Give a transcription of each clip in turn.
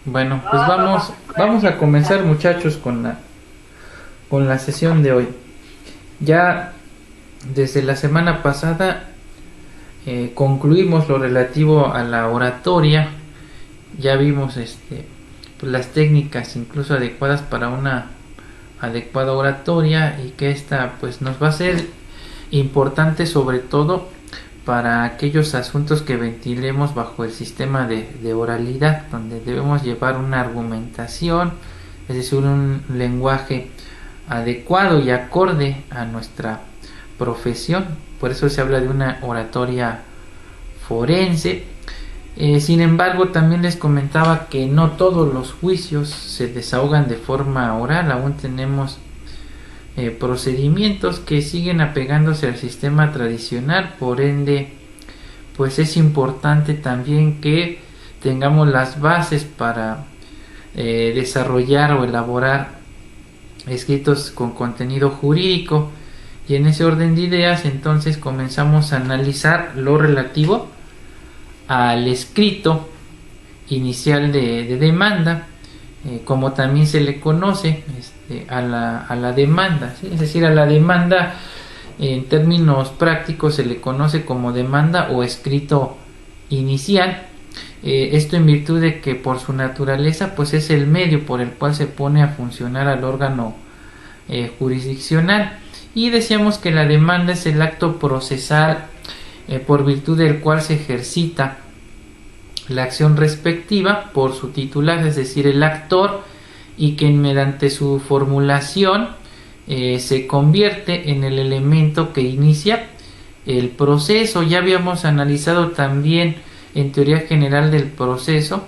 Bueno, pues vamos a comenzar, muchachos, con la sesión de hoy. Ya desde la semana pasada concluimos lo relativo a la oratoria. Ya vimos pues las técnicas incluso adecuadas para una adecuada oratoria, y que esta pues nos va a ser importante sobre todo para aquellos asuntos que ventilemos bajo el sistema de oralidad, donde debemos llevar una argumentación, es decir, un lenguaje adecuado y acorde a nuestra profesión. Por eso se habla de una oratoria forense. Sin embargo, también les comentaba que no todos los juicios se desahogan de forma oral. Aún tenemos procedimientos que siguen apegándose al sistema tradicional. Por ende, pues es importante también que tengamos las bases para desarrollar o elaborar escritos con contenido jurídico. Y en ese orden de ideas, entonces comenzamos a analizar lo relativo al escrito inicial de demanda, como también se le conoce a la demanda, ¿sí? Es decir, a la demanda en términos prácticos se le conoce como demanda o escrito inicial. Esto en virtud de que por su naturaleza pues es el medio por el cual se pone a funcionar al órgano jurisdiccional. Y decíamos que la demanda es el acto procesal por virtud del cual se ejercita la acción respectiva por su titular, es decir, el actor, y que mediante su formulación se convierte en el elemento que inicia el proceso. Ya habíamos analizado también en teoría general del proceso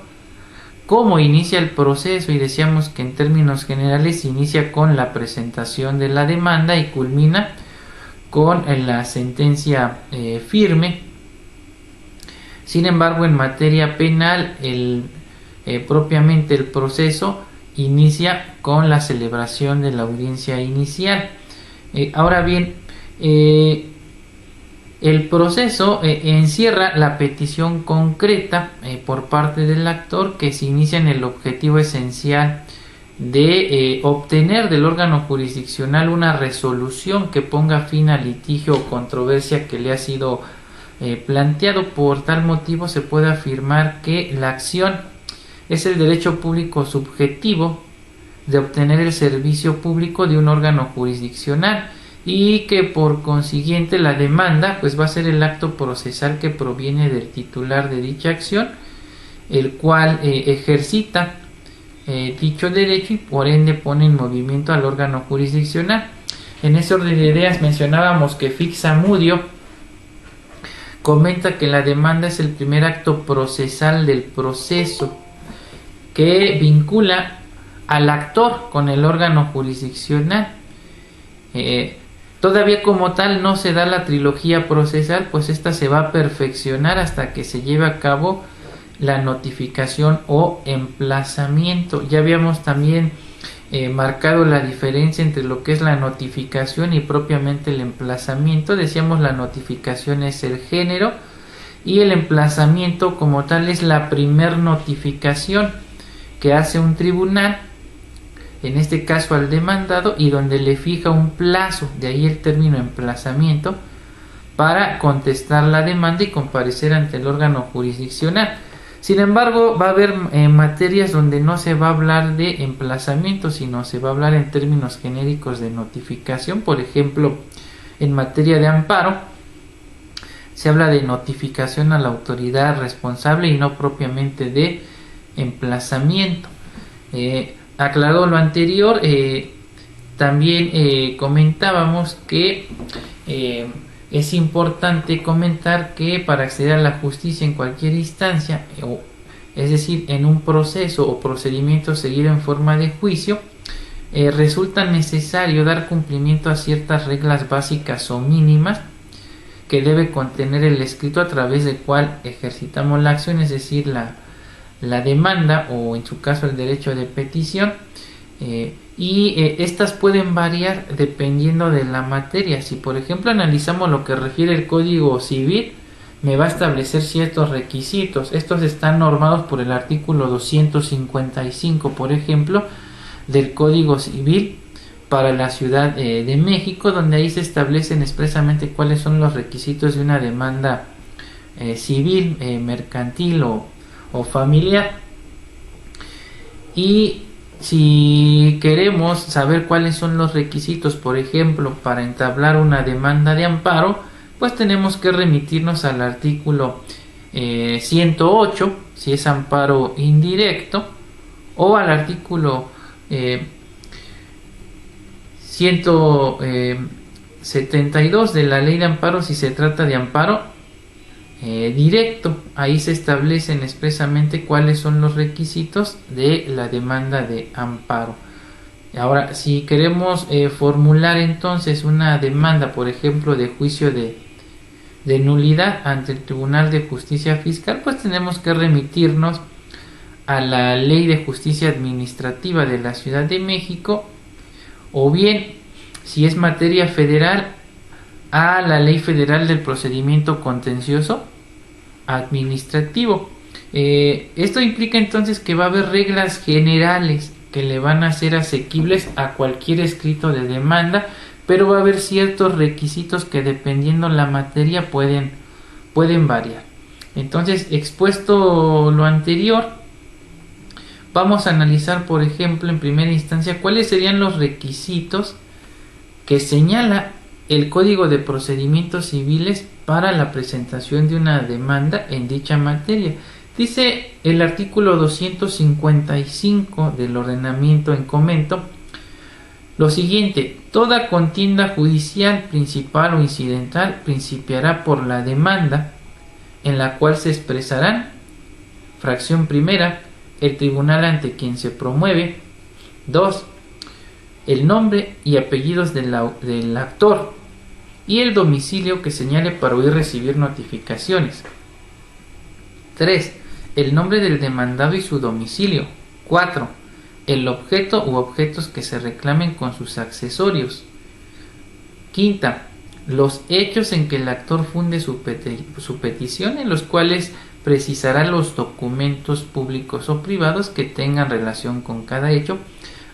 cómo inicia el proceso, y decíamos que en términos generales inicia con la presentación de la demanda y culmina con la sentencia firme. Sin embargo, en materia penal, propiamente el proceso inicia con la celebración de la audiencia inicial. Ahora bien, el proceso encierra la petición concreta por parte del actor, que se inicia en el objetivo esencial de obtener del órgano jurisdiccional una resolución que ponga fin al litigio o controversia que le ha sido planteado. Por tal motivo se puede afirmar que la acción es el derecho público subjetivo de obtener el servicio público de un órgano jurisdiccional, y que por consiguiente la demanda pues va a ser el acto procesal que proviene del titular de dicha acción, el cual ejercita dicho derecho y por ende pone en movimiento al órgano jurisdiccional. En ese orden de ideas mencionábamos que Fixamudio comenta que la demanda es el primer acto procesal del proceso que vincula al actor con el órgano jurisdiccional. Todavía como tal no se da la trilogía procesal, pues esta se va a perfeccionar hasta que se lleve a cabo la notificación o emplazamiento. Ya habíamos también marcado la diferencia entre lo que es la notificación y propiamente el emplazamiento. Decíamos la notificación es el género y el emplazamiento como tal es la primer notificación que hace un tribunal, en este caso al demandado, y donde le fija un plazo, de ahí el término emplazamiento, para contestar la demanda y comparecer ante el órgano jurisdiccional. Sin embargo, va a haber materias donde no se va a hablar de emplazamiento, sino se va a hablar en términos genéricos de notificación. Por ejemplo, en materia de amparo se habla de notificación a la autoridad responsable y no propiamente de emplazamiento. Aclarado lo anterior, también comentábamos que es importante comentar que para acceder a la justicia en cualquier instancia, es decir, en un proceso o procedimiento seguido en forma de juicio, resulta necesario dar cumplimiento a ciertas reglas básicas o mínimas que debe contener el escrito a través del cual ejercitamos la acción, es decir, la demanda o en su caso el derecho de petición. Estas pueden variar dependiendo de la materia. Si por ejemplo analizamos lo que refiere el Código Civil, me va a establecer ciertos requisitos. Estos están normados por el artículo 255, por ejemplo, del Código Civil para la Ciudad de México, donde ahí se establecen expresamente cuáles son los requisitos de una demanda civil, mercantil o familiar. Y si queremos saber cuáles son los requisitos, por ejemplo, para entablar una demanda de amparo, pues tenemos que remitirnos al artículo 108, si es amparo indirecto, o al artículo 172 de la Ley de Amparo si se trata de amparo directo. Ahí se establecen expresamente cuáles son los requisitos de la demanda de amparo. Ahora, si queremos formular entonces una demanda, por ejemplo, de juicio de nulidad ante el Tribunal de Justicia Fiscal, pues tenemos que remitirnos a la Ley de Justicia Administrativa de la Ciudad de México, o bien, si es materia federal, a la Ley Federal del Procedimiento Contencioso Administrativo. Esto implica entonces que va a haber reglas generales que le van a ser asequibles a cualquier escrito de demanda, pero va a haber ciertos requisitos que, dependiendo la materia, pueden variar. Entonces, expuesto lo anterior, vamos a analizar, por ejemplo, en primera instancia, cuáles serían los requisitos que señala el Código de Procedimientos Civiles para la presentación de una demanda en dicha materia. Dice el artículo 255 del ordenamiento en comento lo siguiente: toda contienda judicial, principal o incidental, principiará por la demanda, en la cual se expresarán, fracción primera, el tribunal ante quien se promueve; 2, el nombre y apellidos del actor y el domicilio que señale para oír recibir notificaciones; 3, el nombre del demandado y su domicilio; 4, el objeto u objetos que se reclamen con sus accesorios; 5, los hechos en que el actor funde su petición, en los cuales precisará los documentos públicos o privados que tengan relación con cada hecho,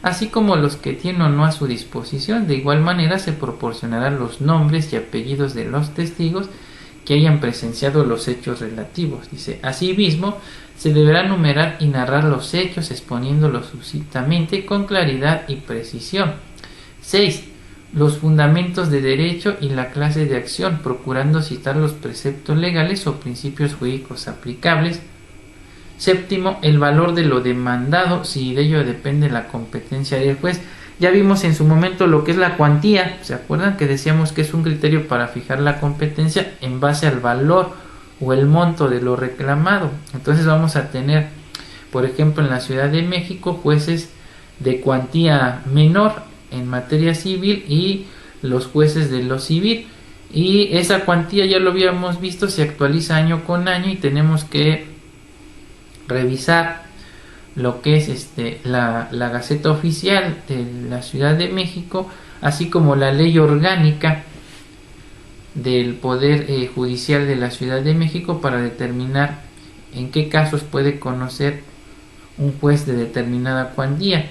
así como los que tiene o no a su disposición. De igual manera se proporcionarán los nombres y apellidos de los testigos que hayan presenciado los hechos relativos. Dice, asimismo, se deberá numerar y narrar los hechos, exponiéndolos sucintamente con claridad y precisión. 6. Los fundamentos de derecho y la clase de acción, procurando citar los preceptos legales o principios jurídicos aplicables. 7. El valor de lo demandado, si de ello depende la competencia del juez. Ya vimos en su momento lo que es la cuantía. ¿Se acuerdan que decíamos que es un criterio para fijar la competencia en base al valor o el monto de lo reclamado? Entonces vamos a tener, por ejemplo, en la Ciudad de México, jueces de cuantía menor en materia civil y los jueces de lo civil. Y esa cuantía, ya lo habíamos visto, se actualiza año con año y tenemos que revisar lo que es la Gaceta Oficial de la Ciudad de México, así como la Ley Orgánica del Poder Judicial de la Ciudad de México, para determinar en qué casos puede conocer un juez de determinada cuantía.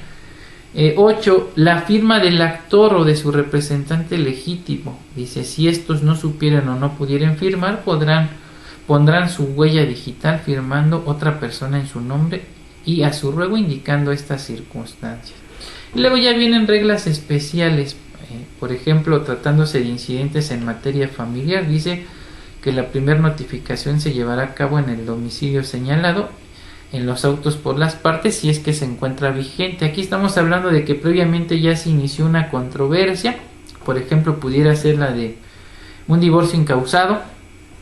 8. La firma del actor o de su representante legítimo. Dice, si estos no supieran o no pudieran firmar, pondrán su huella digital firmando otra persona en su nombre y a su ruego indicando estas circunstancias. Y luego ya vienen reglas especiales, por ejemplo, tratándose de incidentes en materia familiar, dice que la primera notificación se llevará a cabo en el domicilio señalado en los autos por las partes, si es que se encuentra vigente. Aquí estamos hablando de que previamente ya se inició una controversia, por ejemplo, pudiera ser la de un divorcio incausado,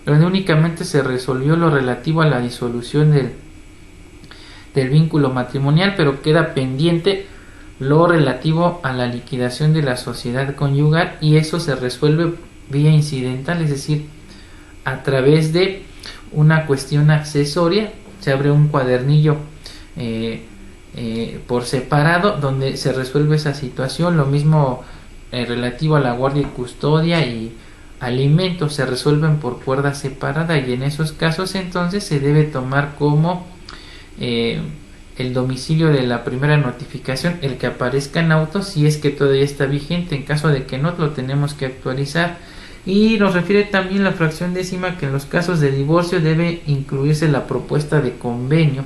donde únicamente se resolvió lo relativo a la disolución del vínculo matrimonial, pero queda pendiente lo relativo a la liquidación de la sociedad conyugal, y eso se resuelve vía incidental, es decir, a través de una cuestión accesoria. Se abre un cuadernillo por separado donde se resuelve esa situación. Lo mismo relativo a la guardia y custodia y alimentos se resuelven por cuerda separada, y en esos casos entonces se debe tomar como el domicilio de la primera notificación el que aparezca en auto, si es que todavía está vigente. En caso de que no, lo tenemos que actualizar. Y nos refiere también la fracción décima que en los casos de divorcio debe incluirse la propuesta de convenio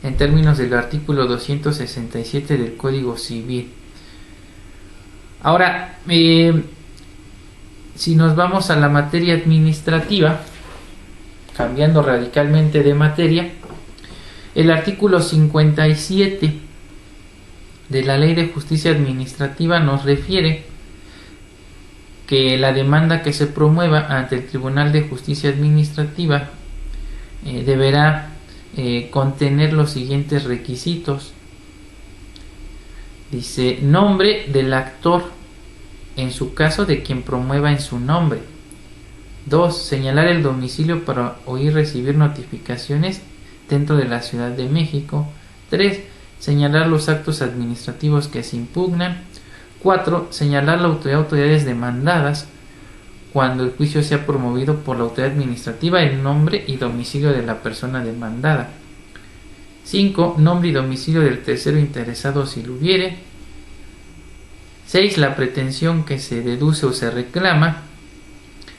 en términos del artículo 267 del Código Civil. Ahora, si nos vamos a la materia administrativa, cambiando radicalmente de materia, el artículo 57 de la Ley de Justicia Administrativa nos refiere que la demanda que se promueva ante el Tribunal de Justicia Administrativa deberá contener los siguientes requisitos. Dice: nombre del actor, en su caso de quien promueva en su nombre. 2. Señalar el domicilio para oír recibir notificaciones dentro de la Ciudad de México. 3. Señalar los actos administrativos que se impugnan. 4. Señalar la autoridades demandadas cuando el juicio sea promovido por la autoridad administrativa, el nombre y domicilio de la persona demandada. 5. Nombre y domicilio del tercero interesado si lo hubiere. 6. La pretensión que se deduce o se reclama.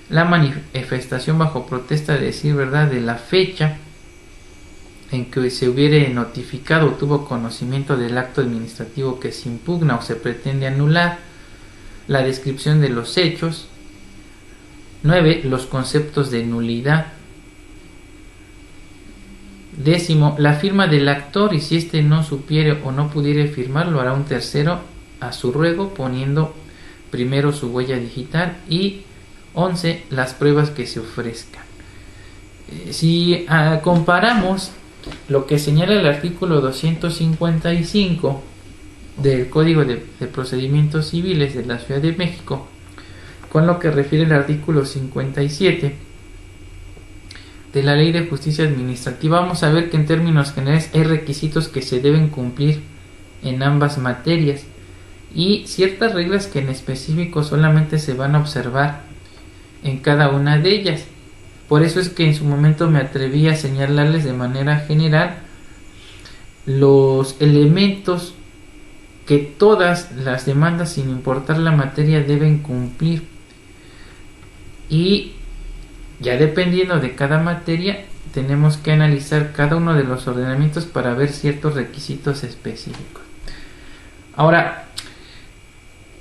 La manifestación bajo protesta de decir verdad de la fecha en que se hubiere notificado o tuvo conocimiento del acto administrativo que se impugna o se pretende anular. La descripción de los hechos. 9. Los conceptos de nulidad. 10. La firma del actor, y si éste no supiere o no pudiere firmar, lo hará un tercero a su ruego, poniendo primero su huella digital. Y 11. Las pruebas que se ofrezcan. Si comparamos lo que señala el artículo 255 del Código de Procedimientos Civiles de la Ciudad de México con lo que refiere el artículo 57 de la Ley de Justicia Administrativa, vamos a ver que en términos generales hay requisitos que se deben cumplir en ambas materias y ciertas reglas que en específico solamente se van a observar en cada una de ellas. Por eso es que en su momento me atreví a señalarles de manera general los elementos que todas las demandas, sin importar la materia, deben cumplir. Y ya dependiendo de cada materia, tenemos que analizar cada uno de los ordenamientos para ver ciertos requisitos específicos. Ahora,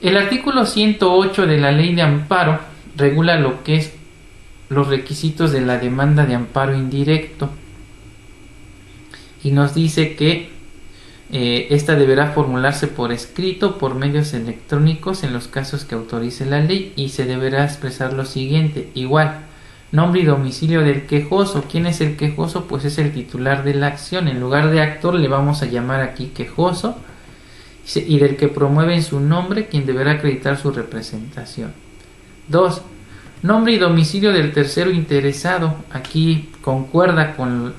el artículo 108 de la Ley de Amparo regula lo que es los requisitos de la demanda de amparo indirecto y nos dice que esta deberá formularse por escrito, por medios electrónicos en los casos que autorice la ley, y se deberá expresar lo siguiente: igual, nombre y domicilio del quejoso. ¿Quién es el quejoso? Pues es el titular de la acción. En lugar de actor le vamos a llamar aquí quejoso, y del que promueve en su nombre, quien deberá acreditar su representación. 2. Nombre y domicilio del tercero interesado. Aquí concuerda con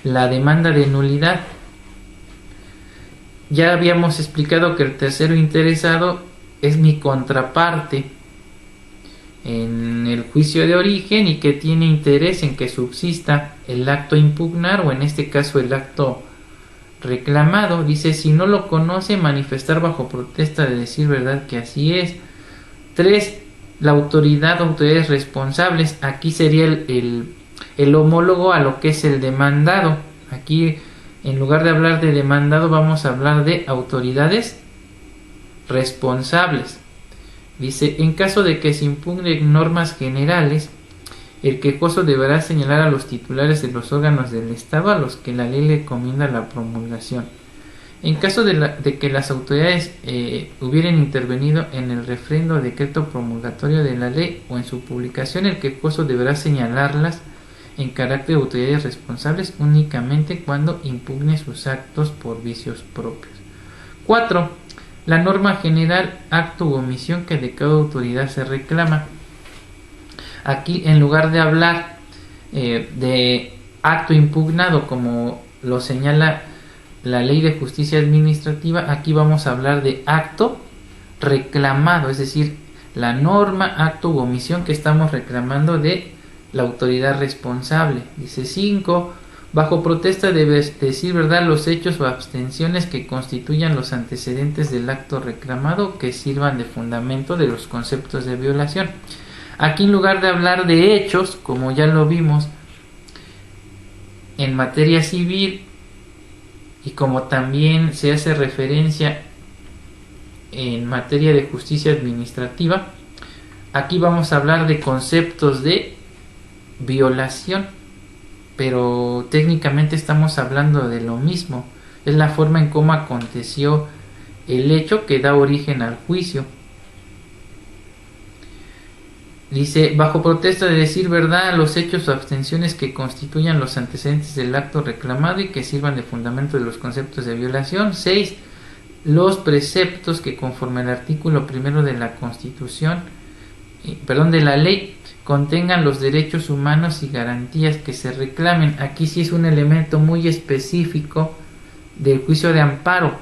la demanda de nulidad. Ya habíamos explicado que el tercero interesado es mi contraparte en el juicio de origen y que tiene interés en que subsista el acto a impugnar, o en este caso el acto reclamado. Dice: si no lo conoce, manifestar bajo protesta de decir verdad que así es. 3. La autoridad o autoridades responsables. Aquí sería el homólogo a lo que es el demandado. Aquí, en lugar de hablar de demandado, vamos a hablar de autoridades responsables. Dice: en caso de que se impugnen normas generales, el quejoso deberá señalar a los titulares de los órganos del Estado a los que la ley le encomienda la promulgación. En caso de que las autoridades hubieran intervenido en el refrendo o decreto promulgatorio de la ley o en su publicación, el quejoso deberá señalarlas en carácter de autoridades responsables únicamente cuando impugne sus actos por vicios propios. 4. La norma general, acto u omisión que de cada autoridad se reclama. Aquí, en lugar de hablar de acto impugnado como lo señala la Ley de Justicia Administrativa, aquí vamos a hablar de acto reclamado, es decir, la norma, acto u omisión que estamos reclamando de la autoridad responsable. Dice 5. Bajo protesta debe decir verdad los hechos o abstenciones que constituyan los antecedentes del acto reclamado que sirvan de fundamento de los conceptos de violación. Aquí, en lugar de hablar de hechos, como ya lo vimos en materia civil y como también se hace referencia en materia de justicia administrativa, aquí vamos a hablar de conceptos de violación, pero técnicamente estamos hablando de lo mismo. Es la forma en cómo aconteció el hecho que da origen al juicio. Dice, bajo protesta de decir verdad los hechos o abstenciones que constituyan los antecedentes del acto reclamado y que sirvan de fundamento de los conceptos de violación. 6. Los preceptos que conforme al artículo 1 de la Constitución, de la ley, contengan los derechos humanos y garantías que se reclamen. Aquí sí es un elemento muy específico del juicio de amparo.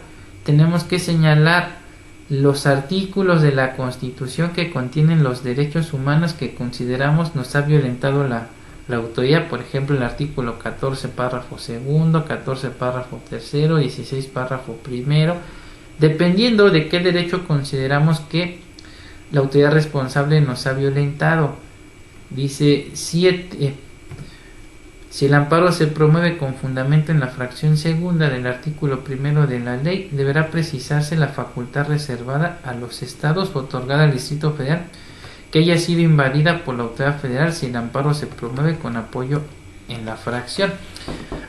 Tenemos que señalar los artículos de la Constitución que contienen los derechos humanos que consideramos nos ha violentado la autoridad. Por ejemplo, el artículo 14, párrafo 2, 14, párrafo 3, 16, párrafo 1, dependiendo de qué derecho consideramos que la autoridad responsable nos ha violentado. Dice 7. Si el amparo se promueve con fundamento en la fracción segunda del artículo 1 de la ley, deberá precisarse la facultad reservada a los estados otorgada al Distrito Federal que haya sido invadida por la autoridad federal si el amparo se promueve con apoyo en la fracción.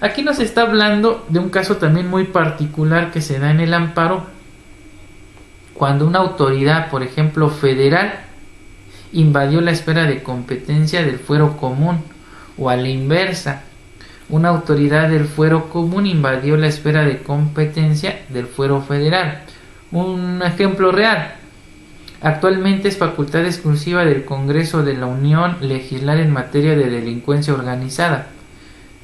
Aquí nos está hablando de un caso también muy particular que se da en el amparo cuando una autoridad, por ejemplo federal, invadió la esfera de competencia del fuero común, o a la inversa, una autoridad del fuero común invadió la esfera de competencia del fuero federal. Un ejemplo real: actualmente es facultad exclusiva del Congreso de la Unión legislar en materia de delincuencia organizada.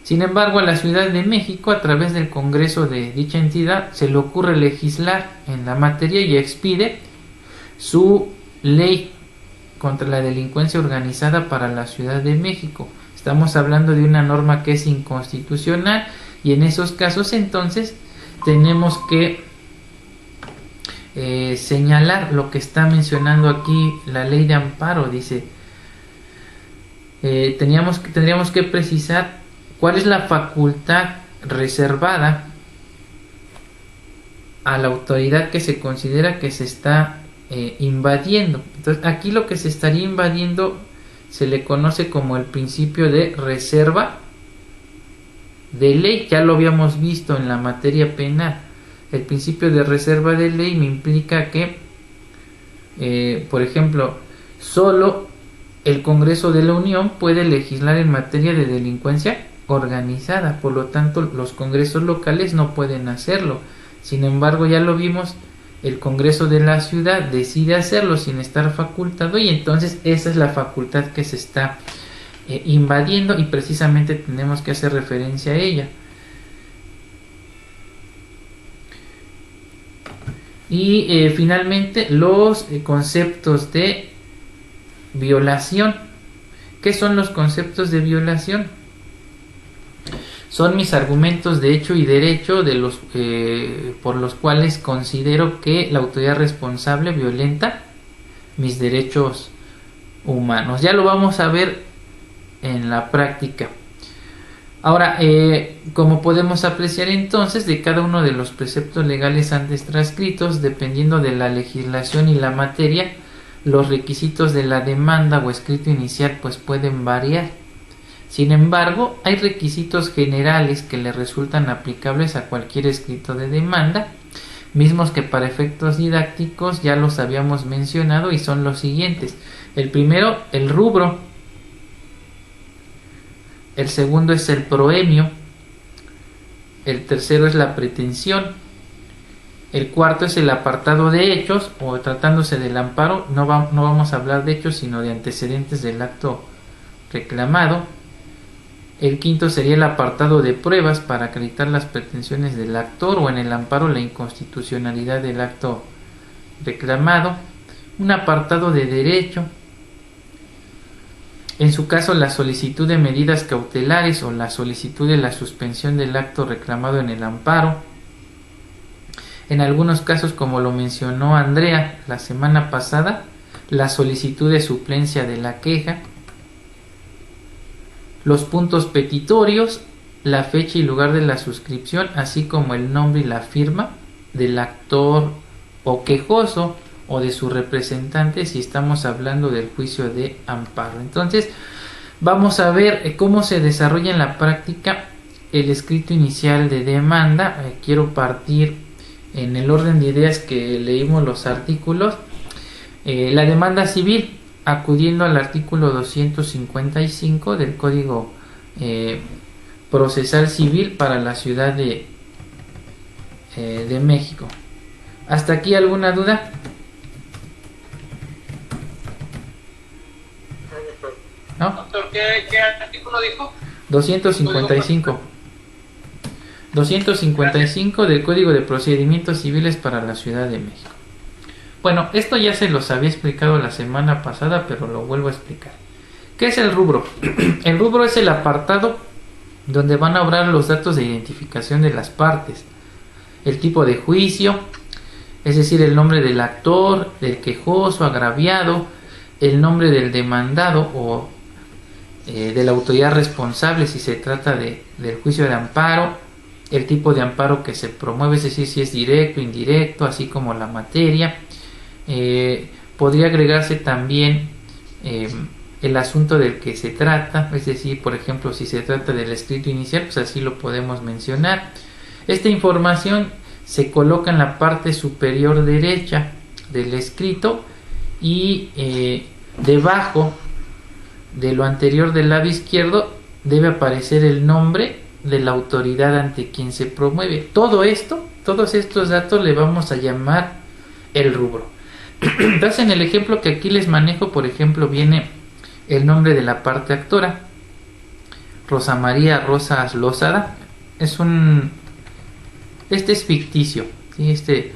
Sin embargo, a la Ciudad de México, a través del Congreso de dicha entidad, se le ocurre legislar en la materia y expide su ley contra la delincuencia organizada para la Ciudad de México. Estamos hablando de una norma que es inconstitucional, y en esos casos entonces tenemos que señalar lo que está mencionando aquí la ley de amparo. Dice, tendríamos que precisar cuál es la facultad reservada a la autoridad que se considera que se está invadiendo. Entonces, aquí lo que se estaría invadiendo se le conoce como el principio de reserva de ley. Ya lo habíamos visto en la materia penal. El principio de reserva de ley me implica que, por ejemplo, solo el Congreso de la Unión puede legislar en materia de delincuencia organizada. Por lo tanto, los congresos locales no pueden hacerlo. Sin embargo, ya lo vimos, el Congreso de la ciudad decide hacerlo sin estar facultado, y entonces esa es la facultad que se está invadiendo, y precisamente tenemos que hacer referencia a ella. Y finalmente los conceptos de violación. ¿Qué son los conceptos de violación? Son mis argumentos de hecho y derecho por los cuales considero que la autoridad responsable violenta mis derechos humanos. Ya lo vamos a ver en la práctica. Ahora, como podemos apreciar entonces, de cada uno de los preceptos legales antes transcritos, dependiendo de la legislación y la materia, los requisitos de la demanda o escrito inicial pues pueden variar. Sin embargo, hay requisitos generales que le resultan aplicables a cualquier escrito de demanda, mismos que para efectos didácticos ya los habíamos mencionado, y son los siguientes. El primero, el rubro. El segundo es el proemio. El tercero es la pretensión. El cuarto es el apartado de hechos, o tratándose del amparo, no vamos a hablar de hechos, sino de antecedentes del acto reclamado. El quinto sería el apartado de pruebas para acreditar las pretensiones del actor, o en el amparo la inconstitucionalidad del acto reclamado. un apartado de derecho. En su caso, la solicitud de medidas cautelares o la solicitud de la suspensión del acto reclamado en el amparo. En algunos casos, como lo mencionó Andrea la semana pasada, la solicitud de suplencia de la queja, los puntos petitorios, la fecha y lugar de la suscripción, así como el nombre y la firma del actor o quejoso o de su representante si estamos hablando del juicio de amparo. Entonces vamos a ver cómo se desarrolla en la práctica el escrito inicial de demanda. Quiero partir en el orden de ideas que leímos los artículos. La demanda civil, acudiendo al artículo 255 del Código Procesal Civil para la Ciudad de México. ¿Hasta aquí alguna duda? ¿No? Doctor, ¿qué artículo dijo? 255. 255 del Código de Procedimientos Civiles para la Ciudad de México. Bueno, esto ya se los había explicado la semana pasada, pero lo vuelvo a explicar. ¿Qué es el rubro? El rubro es el apartado donde van a obrar los datos de identificación de las partes, el tipo de juicio, es decir, el nombre del actor, del quejoso, agraviado, el nombre del demandado o de la autoridad responsable si se trata del juicio de amparo, el tipo de amparo que se promueve, es decir, si es directo, indirecto, así como la materia. Podría agregarse también el asunto del que se trata, es decir, por ejemplo, si se trata del escrito inicial, pues así lo podemos mencionar. Esta información se coloca en la parte superior derecha del escrito y debajo de lo anterior del lado izquierdo debe aparecer el nombre de la autoridad ante quien se promueve. Todo esto, todos estos datos le vamos a llamar el rubro. Entonces, en el ejemplo que aquí les manejo, por ejemplo, viene el nombre de la parte actora, Rosa María Rosas Lozada. Este es ficticio, ¿sí? Este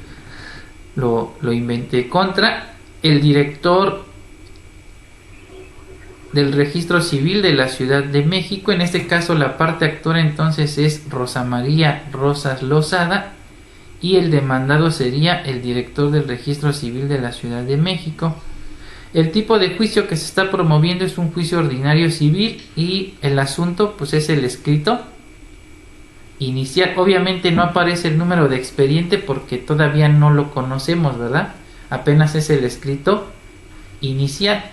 lo inventé. Contra el director del Registro Civil de la Ciudad de México. En este caso la parte actora entonces es Rosa María Rosas Lozada y el demandado sería el director del Registro Civil de la Ciudad de México. El tipo de juicio que se está promoviendo es un juicio ordinario civil y el asunto pues es el escrito inicial. Obviamente no aparece el número de expediente porque todavía no lo conocemos, ¿verdad? Apenas es el escrito inicial.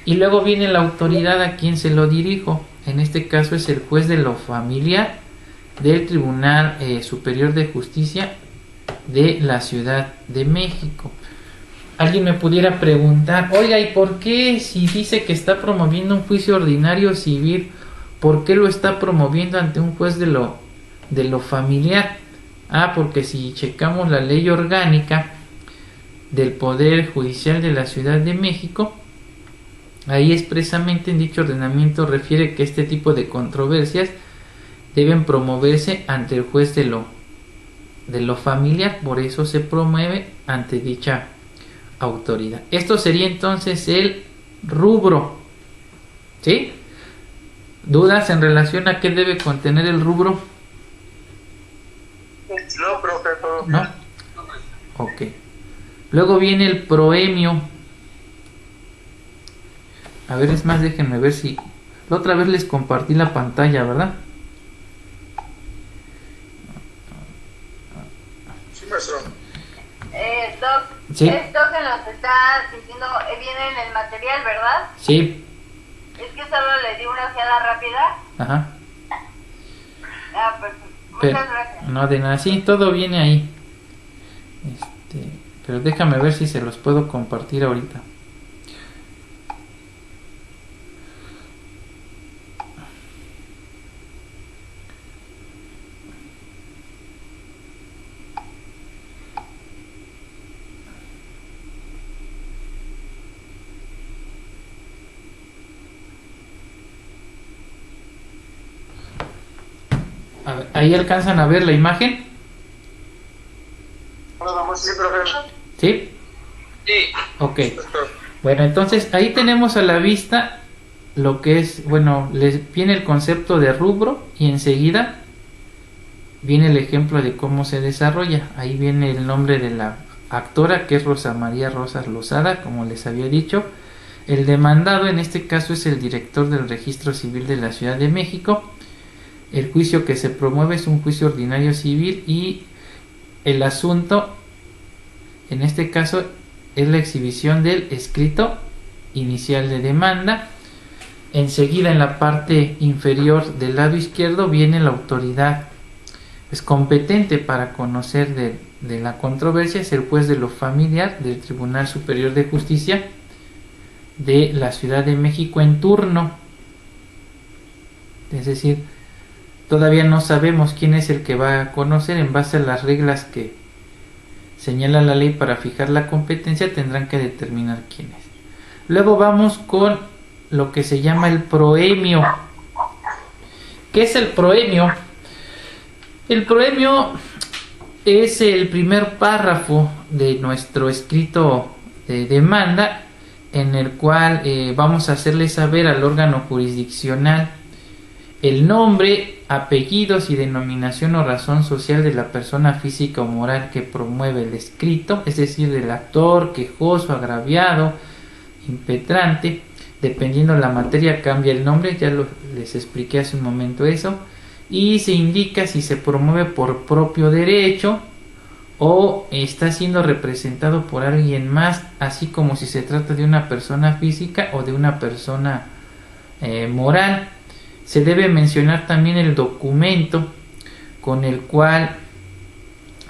Y luego viene la autoridad a quien se lo dirijo. En este caso es el juez de lo familiar del Tribunal Superior de Justicia de la Ciudad de México. Alguien me pudiera preguntar, oiga, ¿y por qué si dice que está promoviendo un juicio ordinario civil, por qué lo está promoviendo ante un juez de lo familiar? Porque si checamos la ley orgánica del Poder Judicial de la Ciudad de México, ahí expresamente en dicho ordenamiento refiere que este tipo de controversias deben promoverse ante el juez de lo familiar, por eso se promueve ante dicha autoridad. Esto sería entonces el rubro, ¿sí? ¿Dudas en relación a qué debe contener el rubro? No, profesor. ¿No? Ok. Luego viene el proemio. A ver, es más, déjenme ver si... La otra vez les compartí la pantalla, ¿verdad? Sí, maestro. Doc, Sí. esto que nos está diciendo viene en el material, ¿verdad? Sí. Es que solo le di una ojeada rápida. Ajá. Perfecto. Pero, Muchas gracias. no, de nada, sí, todo viene ahí. Pero déjame ver si se los puedo compartir ahorita. A ver, ¿ahí alcanzan a ver la imagen? Hola, vamos, sí, profesor. ¿Sí? Sí. Ok. Ok. Bueno, entonces ahí tenemos a la vista lo que es, bueno, les viene el concepto de rubro y enseguida viene el ejemplo de cómo se desarrolla. Ahí viene el nombre de la actora, que es Rosa María Rosas Lozada, como les había dicho. El demandado en este caso es el director del Registro Civil de la Ciudad de México. El juicio que se promueve es un juicio ordinario civil y el asunto en este caso es la exhibición del escrito inicial de demanda. Enseguida en la parte inferior del lado izquierdo viene la autoridad competente para conocer de la controversia, es el juez de lo familiar del Tribunal Superior de Justicia de la Ciudad de México en turno. Es decir, todavía no sabemos quién es el que va a conocer. En base a las reglas que señala la ley para fijar la competencia, tendrán que determinar quién es. Luego vamos con lo que se llama el proemio. ¿Qué es el proemio? El proemio es el primer párrafo de nuestro escrito de demanda, en el cual vamos a hacerle saber al órgano jurisdiccional el nombre, apellidos y denominación o razón social de la persona física o moral que promueve el escrito, es decir, del actor, quejoso, agraviado, impetrante. Dependiendo de la materia cambia el nombre, ya les expliqué hace un momento eso. Y se indica si se promueve por propio derecho o está siendo representado por alguien más, así como si se trata de una persona física o de una persona moral. Se debe mencionar también el documento con el cual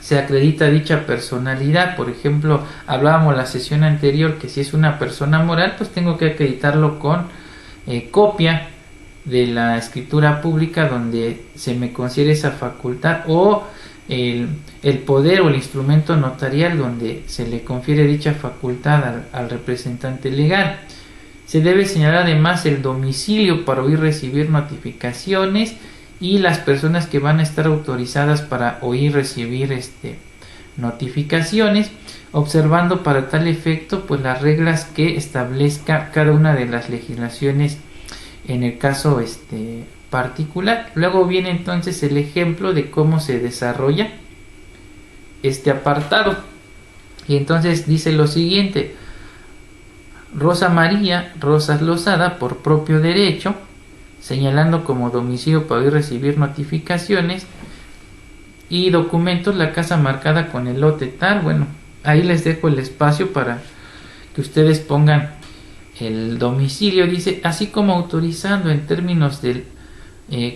se acredita dicha personalidad. Por ejemplo, hablábamos la sesión anterior que si es una persona moral, pues tengo que acreditarlo con copia de la escritura pública donde se me considere esa facultad, o el poder o el instrumento notarial donde se le confiere dicha facultad al representante legal. Se debe señalar además el domicilio para oír recibir notificaciones y las personas que van a estar autorizadas para oír recibir notificaciones, observando para tal efecto pues las reglas que establezca cada una de las legislaciones en el caso particular. Luego viene entonces el ejemplo de cómo se desarrolla este apartado, y entonces dice lo siguiente: Rosa María Rosas Lozada, por propio derecho, señalando como domicilio para oír recibir notificaciones y documentos la casa marcada con el lote tal. Bueno, ahí les dejo el espacio para que ustedes pongan el domicilio. Dice, así como autorizando en términos del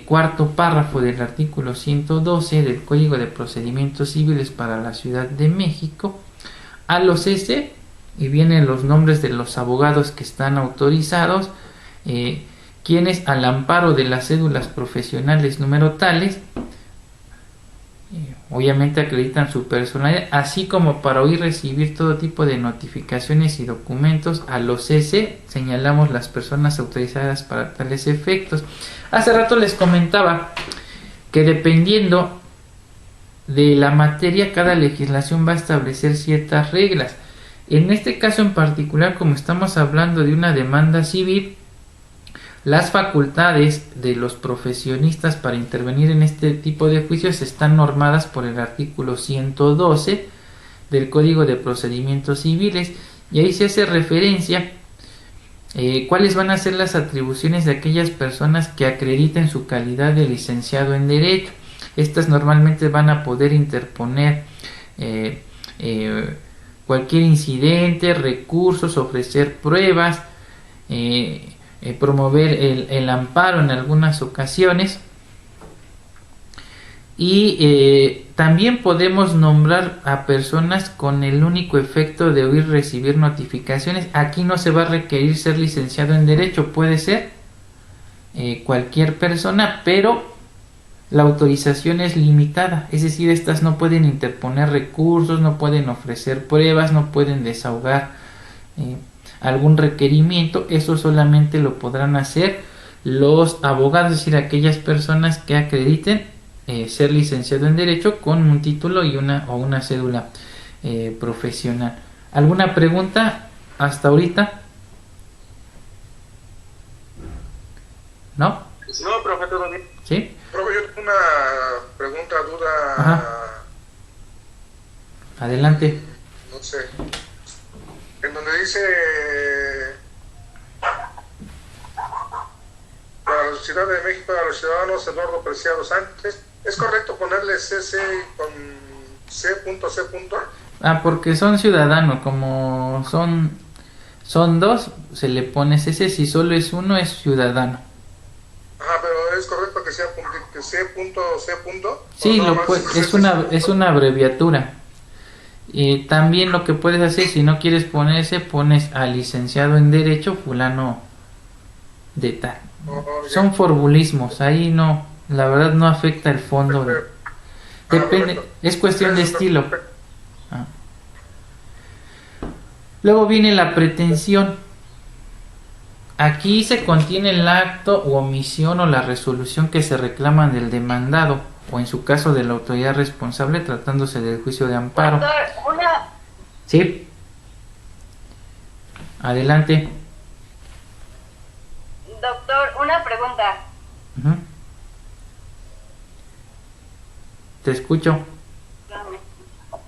cuarto párrafo del artículo 112 del Código de Procedimientos Civiles para la Ciudad de México, a los S, y vienen los nombres de los abogados que están autorizados, quienes al amparo de las cédulas profesionales número tales, obviamente acreditan su personalidad, así como para oír recibir todo tipo de notificaciones y documentos. A los S señalamos las personas autorizadas para tales efectos. Hace rato les comentaba que dependiendo de la materia, cada legislación va a establecer ciertas reglas. En este caso en particular, como estamos hablando de una demanda civil, las facultades de los profesionistas para intervenir en este tipo de juicios están normadas por el artículo 112 del Código de Procedimientos Civiles, y ahí se hace referencia cuáles van a ser las atribuciones de aquellas personas que acrediten su calidad de licenciado en Derecho. Estas normalmente van a poder interponer cualquier incidente, recursos, ofrecer pruebas, promover el amparo en algunas ocasiones, y también podemos nombrar a personas con el único efecto de oír recibir notificaciones. Aquí no se va a requerir ser licenciado en Derecho, puede ser cualquier persona, pero la autorización es limitada, es decir, estas no pueden interponer recursos, no pueden ofrecer pruebas, no pueden desahogar algún requerimiento. Eso solamente lo podrán hacer los abogados, es decir, aquellas personas que acrediten ser licenciado en Derecho con un título y una cédula profesional. ¿Alguna pregunta hasta ahorita? ¿No? No, profe, todo bien. ¿Sí? Profe, yo tengo una pregunta, duda. Ajá. Adelante. No sé. En donde dice para la Ciudad de México, a los ciudadanos Eduardo Preciado Sánchez, ¿es correcto ponerle CC con C.C. Porque son ciudadanos, como son dos, se le pone ese, si solo es uno es ciudadano. Ajá, pero ¿es correcto que sea que C.C. Sí, ¿O nada más es una abreviatura. También lo que puedes hacer, si no quieres ponerse, pones a licenciado en Derecho fulano de tal. ya. Son formulismos, ahí no, la verdad no afecta el fondo. Depende, perfecto. es cuestión de Perfecto. estilo. Ah. Luego viene la pretensión. Aquí se contiene el acto o omisión o la resolución que se reclaman del demandado, o en su caso de la autoridad responsable tratándose del juicio de amparo. Doctor, ¿Sí? Adelante. una pregunta. Ujú. Te escucho. No me escucho.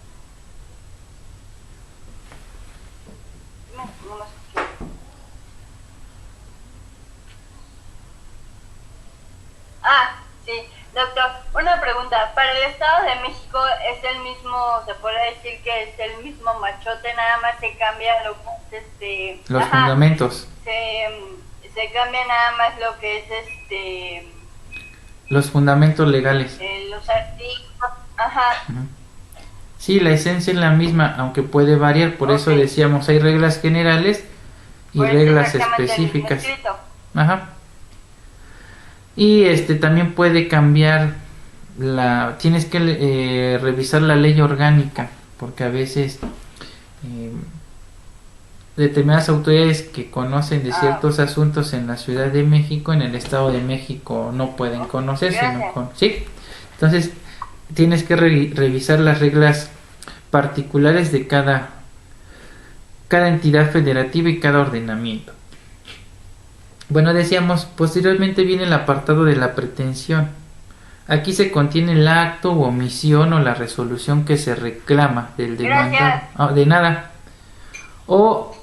Sí, doctor, una pregunta. Para el Estado de México es el mismo, se puede decir que es el mismo machote, nada más se cambia lo que es Los fundamentos. Se cambia nada más lo que es Los fundamentos legales. los artículos. Ajá. Ujú. Sí, la esencia es la misma, aunque puede variar, por eso Ok. decíamos, hay reglas generales y Pues reglas exactamente el mismo específicas. escrito. Ajá. Y también puede cambiar tienes que revisar la ley orgánica, porque a veces determinadas autoridades que conocen de ciertos asuntos en la Ciudad de México, en el Estado de México no pueden conocer, Gracias. ¿sí? Entonces tienes que revisar las reglas particulares de cada entidad federativa y cada ordenamiento. Bueno, decíamos, posteriormente viene el apartado de la pretensión. Aquí se contiene el acto o omisión o la resolución que se reclama del demandado. De nada. O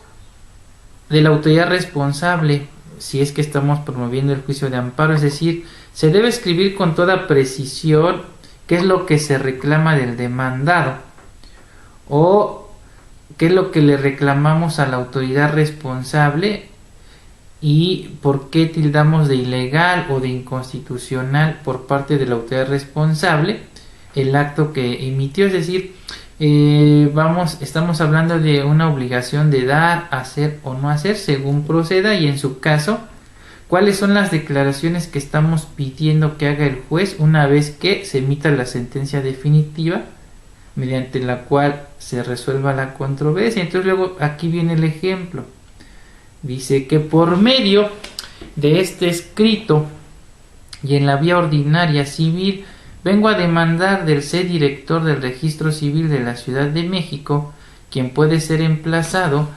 de la autoridad responsable, si es que estamos promoviendo el juicio de amparo. Es decir, se debe escribir con toda precisión qué es lo que se reclama del demandado. O qué es lo que le reclamamos a la autoridad responsable y por qué tildamos de ilegal o de inconstitucional por parte de la autoridad responsable el acto que emitió. Es decir, estamos hablando de una obligación de dar, hacer o no hacer según proceda, y en su caso, cuáles son las declaraciones que estamos pidiendo que haga el juez una vez que se emita la sentencia definitiva mediante la cual se resuelva la controversia. Entonces luego aquí viene el ejemplo. Dice que por medio de este escrito y en la vía ordinaria civil vengo a demandar del director del Registro Civil de la Ciudad de México, quien puede ser emplazado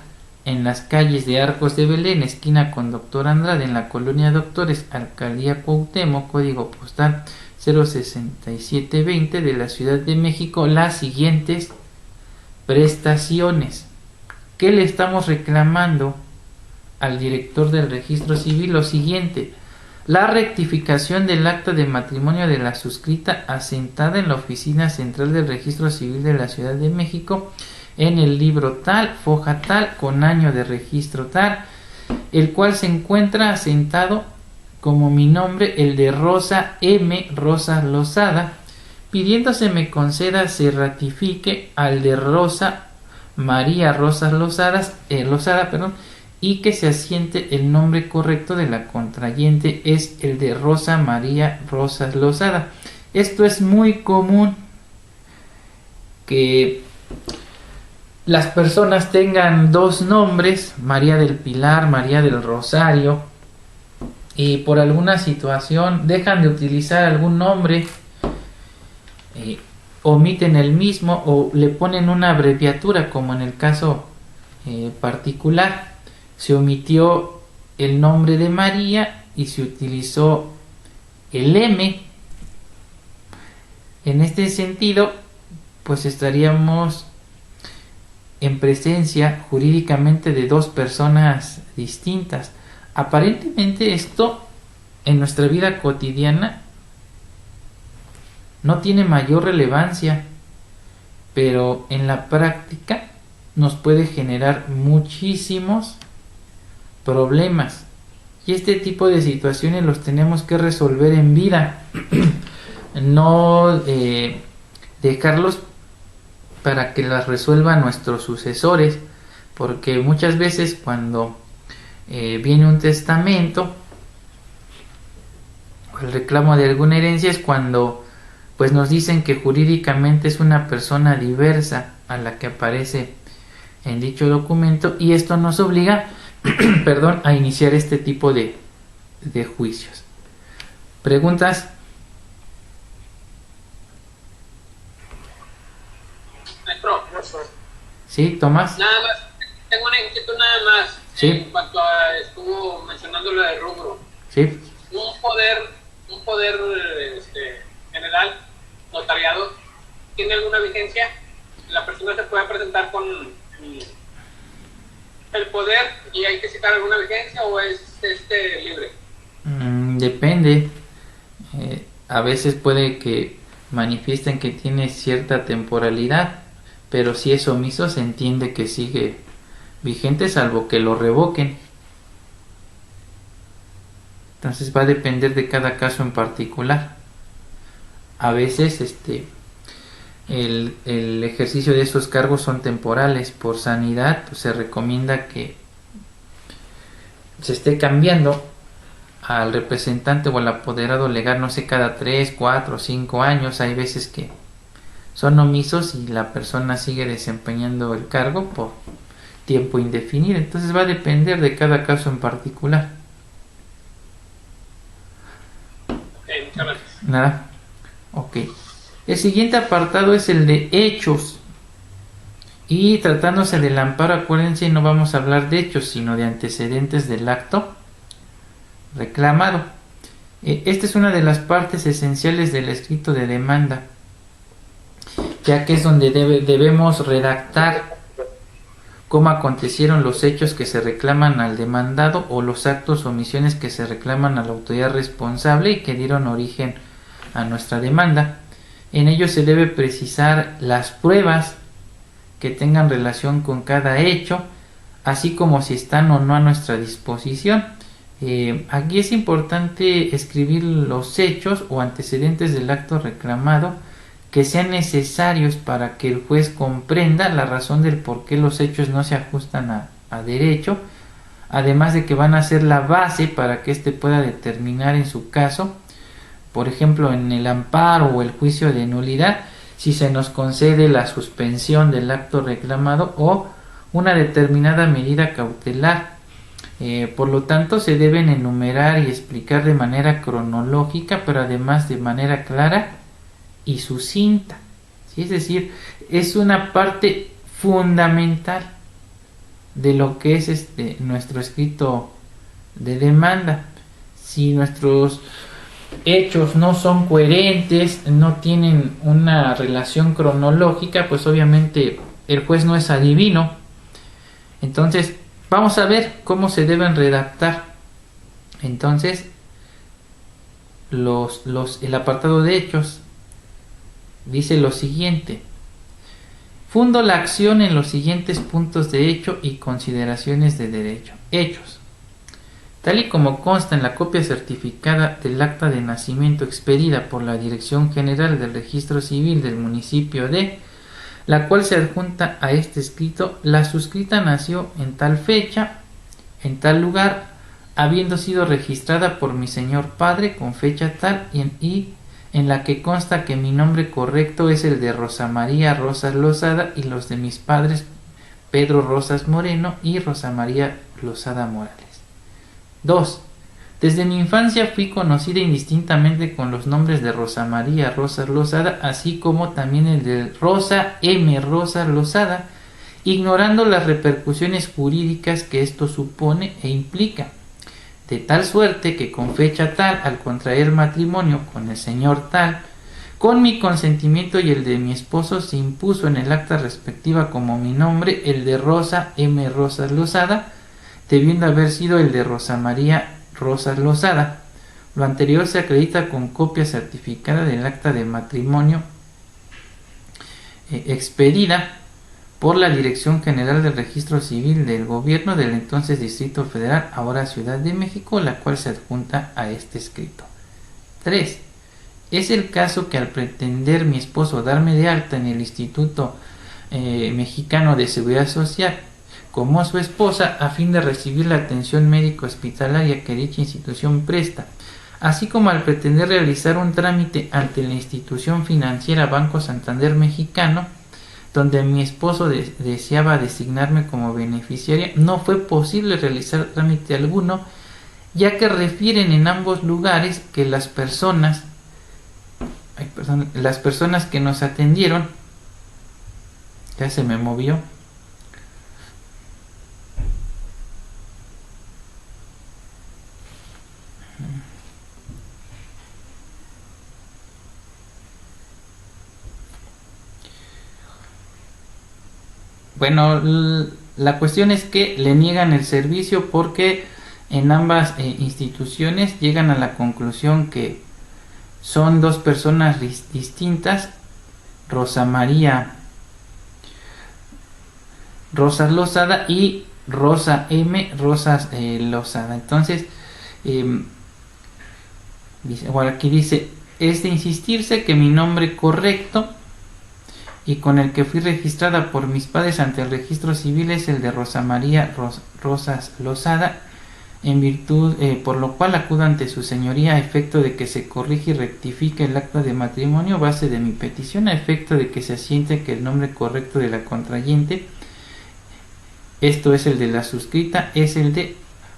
en las calles de Arcos de Belén, esquina con Doctor Andrade, en la colonia Doctores, Alcaldía Cuauhtémoc, código postal 06720 de la Ciudad de México, las siguientes prestaciones. ¿Qué le estamos reclamando al director del Registro Civil? Lo siguiente: la rectificación del acta de matrimonio de la suscrita asentada en la oficina central del Registro Civil de la Ciudad de México en el libro tal, foja tal, con año de registro tal, el cual se encuentra asentado como mi nombre, el de Rosa M. Rosas Lozada, pidiéndose me conceda se ratifique al de Rosa María Rosas Lozada, y que se asiente el nombre correcto de la contrayente es el de Rosa María Rosas Lozada. Esto es muy común, que las personas tengan dos nombres, María del Pilar, María del Rosario, y por alguna situación dejan de utilizar algún nombre, omiten el mismo o le ponen una abreviatura, como en el caso particular. Se omitió el nombre de María y se utilizó el M. En este sentido, pues estaríamos en presencia jurídicamente de dos personas distintas. Aparentemente esto en nuestra vida cotidiana no tiene mayor relevancia, pero en la práctica nos puede generar muchísimos problemas, y este tipo de situaciones los tenemos que resolver en vida. No dejarlos para que las resuelvan nuestros sucesores, porque muchas veces cuando viene un testamento o el reclamo de alguna herencia es cuando pues nos dicen que jurídicamente es una persona diversa a la que aparece en dicho documento, y esto nos obliga perdón, a iniciar este tipo de juicios. ¿Preguntas? Maestro, ¿Sí, Tomás? nada más, tengo una inquietud nada más. Sí. En cuanto a, estuvo mencionando lo de rubro. Sí. Un poder general, notariado, ¿tiene alguna vigencia? La persona se puede presentar con el poder y hay que citar alguna vigencia, o es libre. Depende. A veces puede que manifiesten que tiene cierta temporalidad, pero si es omiso se entiende que sigue vigente salvo que lo revoquen. Entonces va a depender de cada caso en particular. A veces el ejercicio de esos cargos son temporales. Por sanidad, pues, se recomienda que se esté cambiando al representante o al apoderado legal, no sé, cada 3, 4, 5 años. Hay veces que son omisos y la persona sigue desempeñando el cargo por tiempo indefinido. Entonces va a depender de cada caso en particular. Ok, muchas gracias. Nada. Ok. El siguiente apartado es el de hechos. Y tratándose del amparo, acuérdense, no vamos a hablar de hechos, sino de antecedentes del acto reclamado. Esta es una de las partes esenciales del escrito de demanda, ya que es donde debemos redactar cómo acontecieron los hechos que se reclaman al demandado o los actos o omisiones que se reclaman a la autoridad responsable y que dieron origen a nuestra demanda. En ello se debe precisar las pruebas que tengan relación con cada hecho, así como si están o no a nuestra disposición. Aquí es importante escribir los hechos o antecedentes del acto reclamado que sean necesarios para que el juez comprenda la razón del por qué los hechos no se ajustan a derecho, además de que van a ser la base para que éste pueda determinar en su caso, por ejemplo en el amparo o el juicio de nulidad, si se nos concede la suspensión del acto reclamado o una determinada medida cautelar. Por lo tanto, se deben enumerar y explicar de manera cronológica, pero además de manera clara y sucinta. ¿Sí? Es decir, es una parte fundamental de lo que es nuestro escrito de demanda. Si nuestros hechos no son coherentes, no tienen una relación cronológica, pues obviamente el juez no es adivino. Entonces vamos a ver cómo se deben redactar. Entonces el apartado de hechos dice lo siguiente: fundo la acción en los siguientes puntos de hecho y consideraciones de derecho. Hechos: tal y como consta en la copia certificada del acta de nacimiento expedida por la Dirección General del Registro Civil del municipio de, la cual se adjunta a este escrito, la suscrita nació en tal fecha, en tal lugar, habiendo sido registrada por mi señor padre con fecha tal y en la que consta que mi nombre correcto es el de Rosa María Rosas Lozada y los de mis padres Pedro Rosas Moreno y Rosa María Lozada Morales. 2. Desde mi infancia fui conocida indistintamente con los nombres de Rosa María Rosas Lozada, así como también el de Rosa M. Rosas Lozada, ignorando las repercusiones jurídicas que esto supone e implica, de tal suerte que con fecha tal, al contraer matrimonio con el señor tal, con mi consentimiento y el de mi esposo, se impuso en el acta respectiva como mi nombre el de Rosa M. Rosas Lozada, debiendo haber sido el de Rosa María Rosas Lozada. Lo anterior se acredita con copia certificada del acta de matrimonio expedida por la Dirección General del Registro Civil del Gobierno del entonces Distrito Federal, ahora Ciudad de México, la cual se adjunta a este escrito. 3. Es el caso que al pretender mi esposo darme de alta en el Instituto Mexicano de Seguridad Social como su esposa a fin de recibir la atención médico hospitalaria que dicha institución presta, así como al pretender realizar un trámite ante la institución financiera Banco Santander Mexicano, donde mi esposo deseaba designarme como beneficiaria, no fue posible realizar trámite alguno, ya que refieren en ambos lugares que las personas que nos atendieron, ya se me movió, bueno, la cuestión es que le niegan el servicio porque en ambas instituciones llegan a la conclusión que son dos personas distintas, Rosa María Rosas Lozada y Rosa M. Rosas Lozada. Entonces, aquí dice, es de insistirse que mi nombre correcto y con el que fui registrada por mis padres ante el registro civil es el de Rosa María Rosas Lozada, en virtud, por lo cual acudo ante su señoría a efecto de que se corrija y rectifique el acta de matrimonio base de mi petición, a efecto de que se asiente que el nombre correcto de la contrayente, esto es el de la suscrita, es el de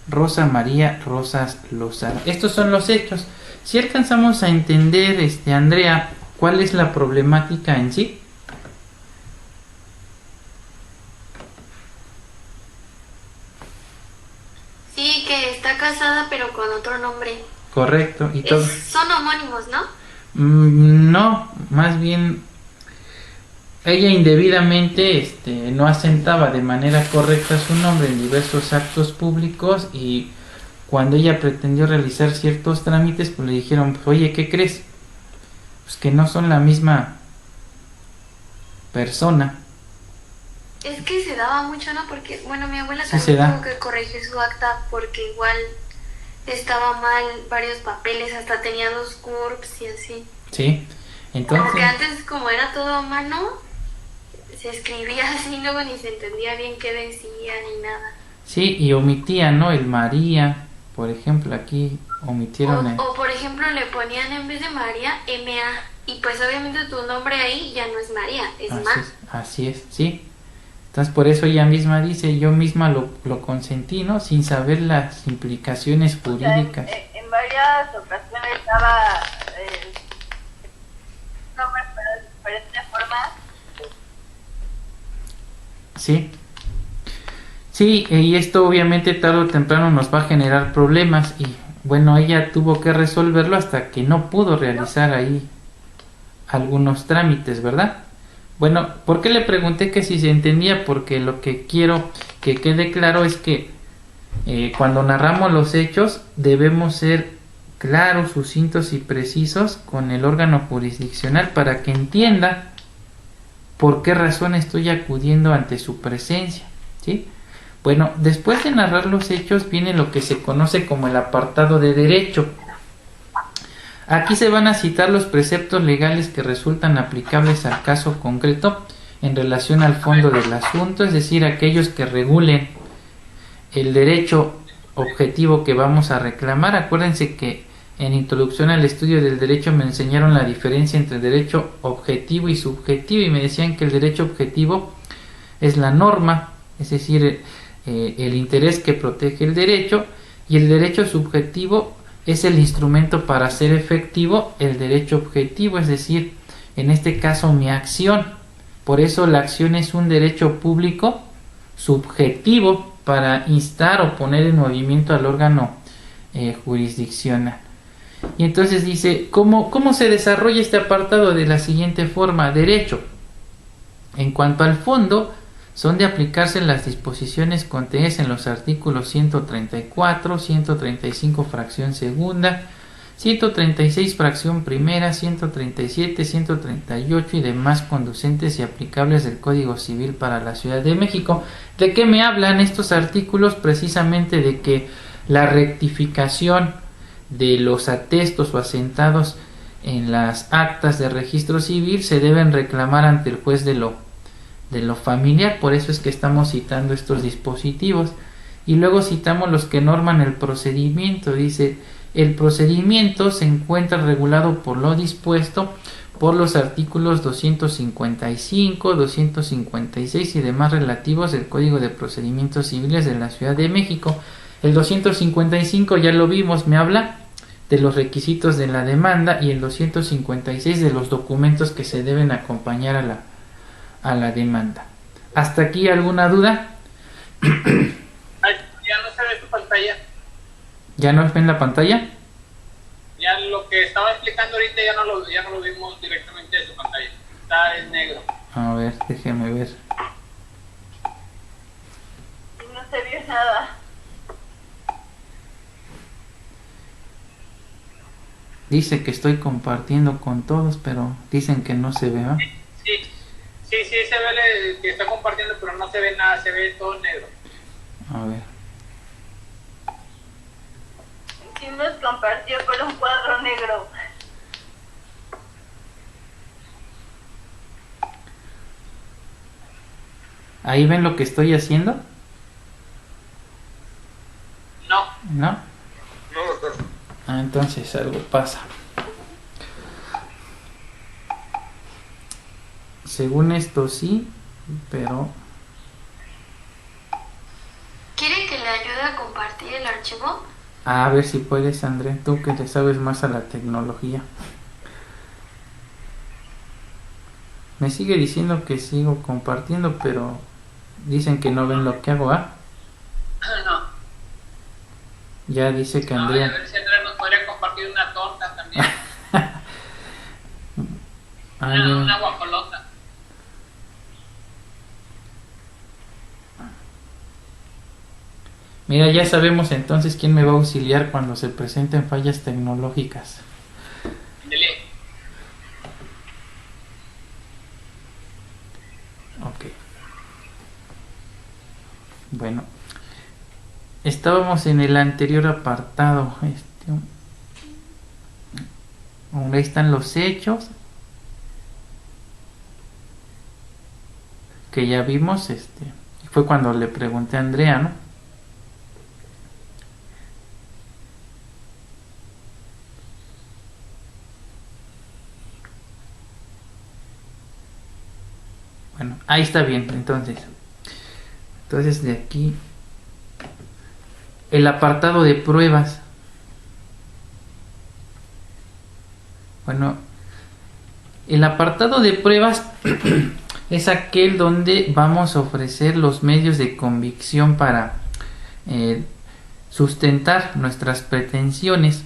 Rosa María Rosas Lozada. Estos son los hechos. Si alcanzamos a entender, Andrea, ¿cuál es la problemática en sí? Sí, que está casada pero con otro nombre. Correcto. Y todo. Son homónimos, ¿no? No, más bien ella indebidamente no asentaba de manera correcta su nombre en diversos actos públicos, y cuando ella pretendió realizar ciertos trámites, pues le dijeron, pues, oye, ¿qué crees? Pues que no son la misma persona. Es que se daba mucho, ¿no? Porque, bueno, mi abuela Sí, también tuvo que corregir su acta porque igual estaba mal varios papeles, hasta tenía 2 CURPs y así. Sí, entonces... Porque antes, como era todo a mano, se escribía así, luego ni se entendía bien qué decía ni nada. Sí, y omitían, ¿no? El María, por ejemplo, aquí omitieron... O por ejemplo, le ponían en vez de María, M.A. Y pues obviamente tu nombre ahí ya no es María, es Ma. Así es, sí. Entonces por eso ella misma dice, yo misma lo consentí, ¿no? Sin saber las implicaciones jurídicas. O sea, en varias ocasiones estaba nombres pero de diferentes formas. Sí. Sí, y esto obviamente tarde o temprano nos va a generar problemas, y bueno, ella tuvo que resolverlo hasta que no pudo realizar ahí algunos trámites, ¿verdad? Bueno, ¿por qué le pregunté que si se entendía? Porque lo que quiero que quede claro es que cuando narramos los hechos debemos ser claros, sucintos y precisos con el órgano jurisdiccional para que entienda por qué razón estoy acudiendo ante su presencia, ¿sí? Bueno, después de narrar los hechos viene lo que se conoce como el apartado de derecho. Aquí se van a citar los preceptos legales que resultan aplicables al caso concreto en relación al fondo del asunto, es decir, aquellos que regulen el derecho objetivo que vamos a reclamar. Acuérdense que en Introducción al Estudio del Derecho me enseñaron la diferencia entre derecho objetivo y subjetivo, y me decían que el derecho objetivo es la norma, es decir, el interés que protege el derecho, y el derecho subjetivo es el instrumento para hacer efectivo el derecho objetivo, es decir, en este caso mi acción. Por eso la acción es un derecho público subjetivo para instar o poner en movimiento al órgano jurisdiccional. Y entonces dice, ¿cómo se desarrolla este apartado? De la siguiente forma: derecho. En cuanto al fondo, son de aplicarse las disposiciones contenidas en los artículos 134, 135 fracción segunda, 136 fracción primera, 137, 138 y demás conducentes y aplicables del Código Civil para la Ciudad de México. ¿De qué me hablan estos artículos? Precisamente de que la rectificación de los atestos o asentados en las actas de registro civil se deben reclamar ante el juez de lo familiar. Por eso es que estamos citando estos dispositivos. Y luego citamos los que norman el procedimiento. Dice: el procedimiento se encuentra regulado por lo dispuesto por los artículos 255, 256 y demás relativos del Código de Procedimientos Civiles de la Ciudad de México. El 255 ya lo vimos, me habla de los requisitos de la demanda, y el 256 de los documentos que se deben acompañar a la demanda. ¿Hasta aquí alguna duda? Ay, ya no se ve tu pantalla. ¿Ya no ven la pantalla? Ya lo que estaba explicando ahorita ya no lo vimos directamente de su pantalla. Está en negro. A ver, déjeme ver. No se vio nada. Dice que estoy compartiendo con todos, pero dicen que no se ve, ¿no? Sí, se ve que está compartiendo, pero no se ve nada, se ve todo negro. A ver. Sí nos compartió por un cuadro negro. ¿Ahí ven lo que estoy haciendo? No. ¿No? No, doctor. Ah, entonces algo pasa. Según esto sí, pero... ¿Quiere que le ayude a compartir el archivo? A ver si puedes, André, tú que le sabes más a la tecnología. Me sigue diciendo que sigo compartiendo, pero dicen que no ven lo que hago, ¿ah? No. Ya dice que No, Andrea... a ver si Andrea nos podría compartir una torta también. Una guajolota. Mira, ya sabemos entonces quién me va a auxiliar cuando se presenten fallas tecnológicas. Dele. Ok. Bueno, estábamos en el anterior apartado. Ahí están los hechos que ya vimos. Fue cuando le pregunté a Andrea, ¿no? Bueno, ahí está bien, entonces de aquí el apartado de pruebas. Bueno, el apartado de pruebas es aquel donde vamos a ofrecer los medios de convicción para sustentar nuestras pretensiones.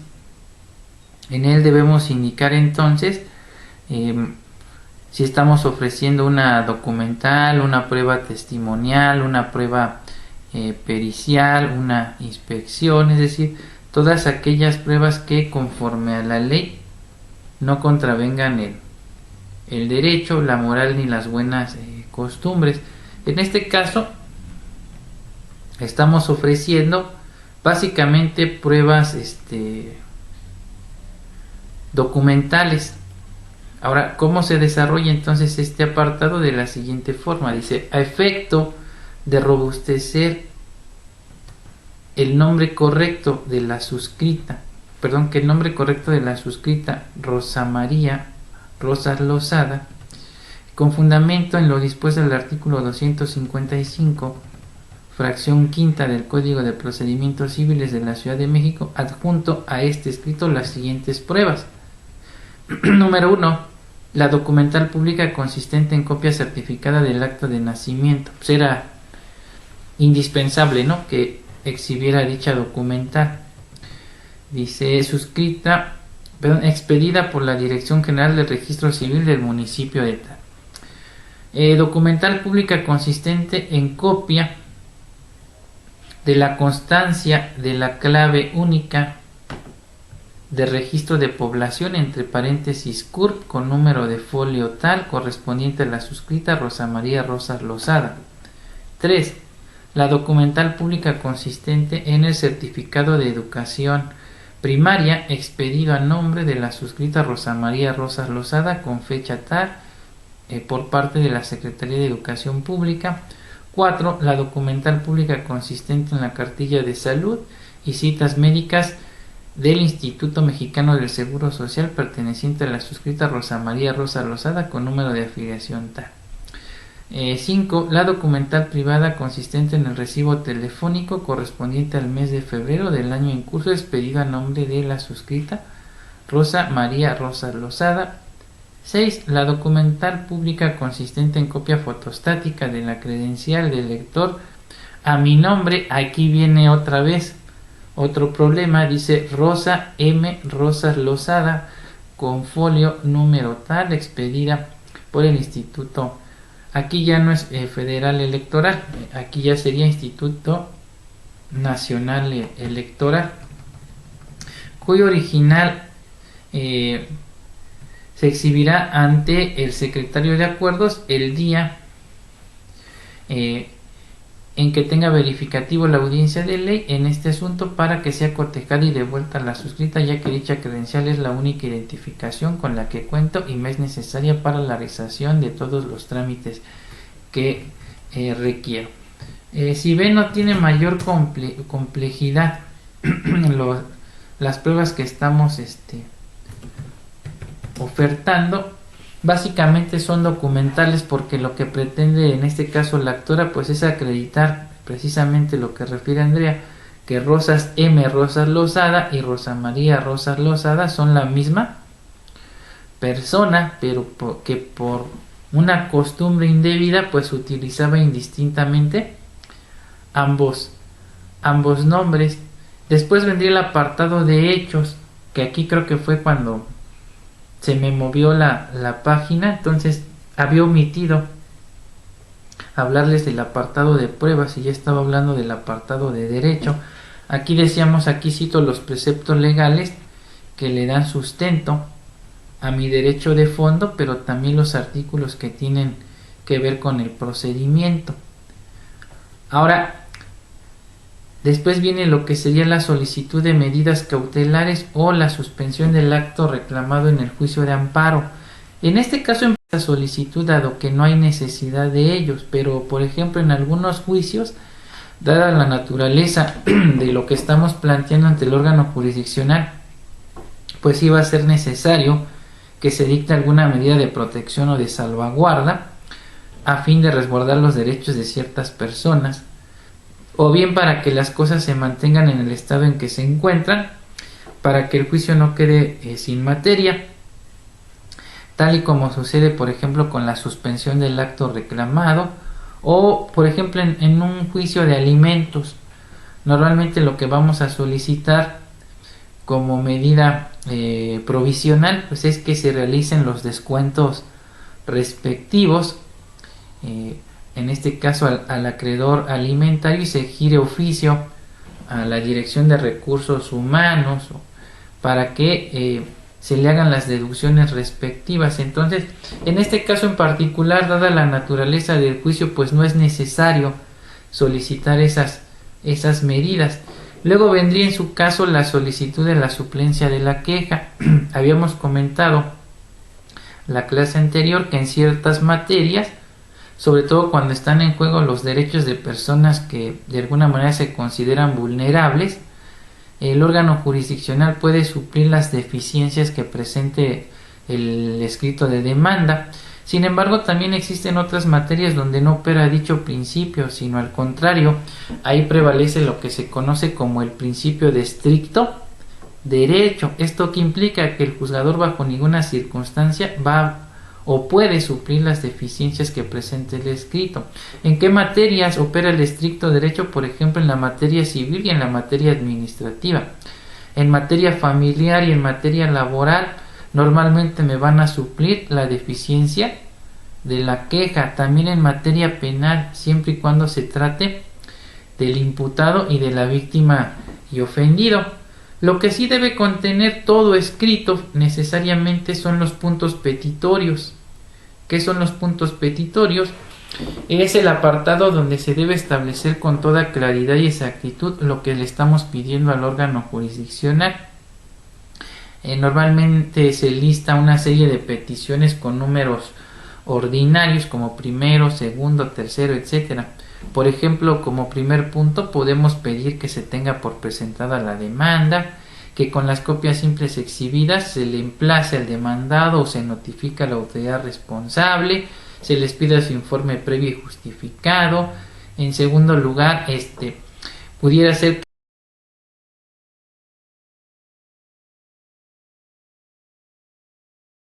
En él debemos indicar entonces si estamos ofreciendo una documental, una prueba testimonial, una prueba pericial, una inspección, es decir, todas aquellas pruebas que conforme a la ley no contravengan el derecho, la moral ni las buenas costumbres. En este caso estamos ofreciendo básicamente pruebas documentales. Ahora, ¿cómo se desarrolla entonces este apartado? De la siguiente forma: dice, a efecto de robustecer el nombre correcto de la suscrita, que el nombre correcto de la suscrita Rosa María Rosas Lozada, con fundamento en lo dispuesto del artículo 255, fracción quinta del Código de Procedimientos Civiles de la Ciudad de México, adjunto a este escrito las siguientes pruebas. Número 1. la documental pública consistente en copia certificada del acta de nacimiento. Pues era indispensable, ¿no?, que exhibiera dicha documental. Dice, expedida por la Dirección General del Registro Civil del municipio de tal. Documental pública consistente en copia de la constancia de la clave única de registro de población, entre paréntesis CURP, con número de folio tal, correspondiente a la suscrita Rosa María Rosas Lozada. 3. La documental pública consistente en el certificado de educación primaria expedido a nombre de la suscrita Rosa María Rosas Lozada con fecha tal por parte de la Secretaría de Educación Pública. 4. La documental pública consistente en la cartilla de salud y citas médicas del Instituto Mexicano del Seguro Social perteneciente a la suscrita Rosa María Rosas Lozada con número de afiliación tal. 5. La documental privada consistente en el recibo telefónico correspondiente al mes de febrero del año en curso expedido a nombre de la suscrita Rosa María Rosas Lozada. 6. La documental pública consistente en copia fotostática de la credencial del lector a mi nombre. Aquí viene otra vez otro problema, dice Rosa M. Rosas Lozada con folio número tal, expedida por el Instituto. Aquí ya no es Federal Electoral, aquí ya sería Instituto Nacional Electoral, cuyo original se exhibirá ante el secretario de Acuerdos el día en que tenga verificativo la audiencia de ley en este asunto para que sea cotejada y devuelta a la suscrita, ya que dicha credencial es la única identificación con la que cuento y me es necesaria para la realización de todos los trámites que requiero. Si ven, no tiene mayor complejidad las pruebas que estamos ofertando. Básicamente son documentales porque lo que pretende en este caso la actora pues es acreditar precisamente lo que refiere Andrea, que Rosas M. Rosas Lozada y Rosa María Rosas Lozada son la misma persona, pero que por una costumbre indebida pues utilizaba indistintamente ambos nombres. Después vendría el apartado de hechos, que aquí creo que fue cuando se me movió la página, entonces había omitido hablarles del apartado de pruebas y ya estaba hablando del apartado de derecho. Aquí decíamos, aquí cito los preceptos legales que le dan sustento a mi derecho de fondo, pero también los artículos que tienen que ver con el procedimiento. Ahora, después viene lo que sería la solicitud de medidas cautelares o la suspensión del acto reclamado en el juicio de amparo. En este caso empieza la solicitud dado que no hay necesidad de ellos, pero por ejemplo en algunos juicios, dada la naturaleza de lo que estamos planteando ante el órgano jurisdiccional, pues iba a ser necesario que se dicte alguna medida de protección o de salvaguarda a fin de resguardar los derechos de ciertas personas, o bien para que las cosas se mantengan en el estado en que se encuentran, para que el juicio no quede sin materia, tal y como sucede por ejemplo con la suspensión del acto reclamado, o por ejemplo en un juicio de alimentos. Normalmente lo que vamos a solicitar como medida provisional pues es que se realicen los descuentos respectivos, en este caso al acreedor alimentario, y se gire oficio a la Dirección de Recursos Humanos para que se le hagan las deducciones respectivas. Entonces, en este caso en particular, dada la naturaleza del juicio, pues no es necesario solicitar esas medidas. Luego vendría en su caso la solicitud de la suplencia de la queja. Habíamos comentado la clase anterior que en ciertas materias, sobre todo cuando están en juego los derechos de personas que de alguna manera se consideran vulnerables, el órgano jurisdiccional puede suplir las deficiencias que presente el escrito de demanda. Sin embargo, también existen otras materias donde no opera dicho principio, sino al contrario, ahí prevalece lo que se conoce como el principio de estricto derecho. Esto que implica que el juzgador bajo ninguna circunstancia va a o puede suplir las deficiencias que presente el escrito. ¿En qué materias opera el estricto derecho? Por ejemplo, en la materia civil y en la materia administrativa. En materia familiar y en materia laboral normalmente me van a suplir la deficiencia de la queja. También en materia penal, siempre y cuando se trate del imputado y de la víctima y ofendido. Lo que sí debe contener todo escrito necesariamente son los puntos petitorios. ¿Qué son los puntos petitorios? Es el apartado donde se debe establecer con toda claridad y exactitud lo que le estamos pidiendo al órgano jurisdiccional. Normalmente se lista una serie de peticiones con números ordinarios como primero, segundo, tercero, etcétera. Por ejemplo, como primer punto podemos pedir que se tenga por presentada la demanda, que con las copias simples exhibidas se le emplace al demandado o se notifica a la autoridad responsable, se les pida su informe previo y justificado. En segundo lugar, pudiera ser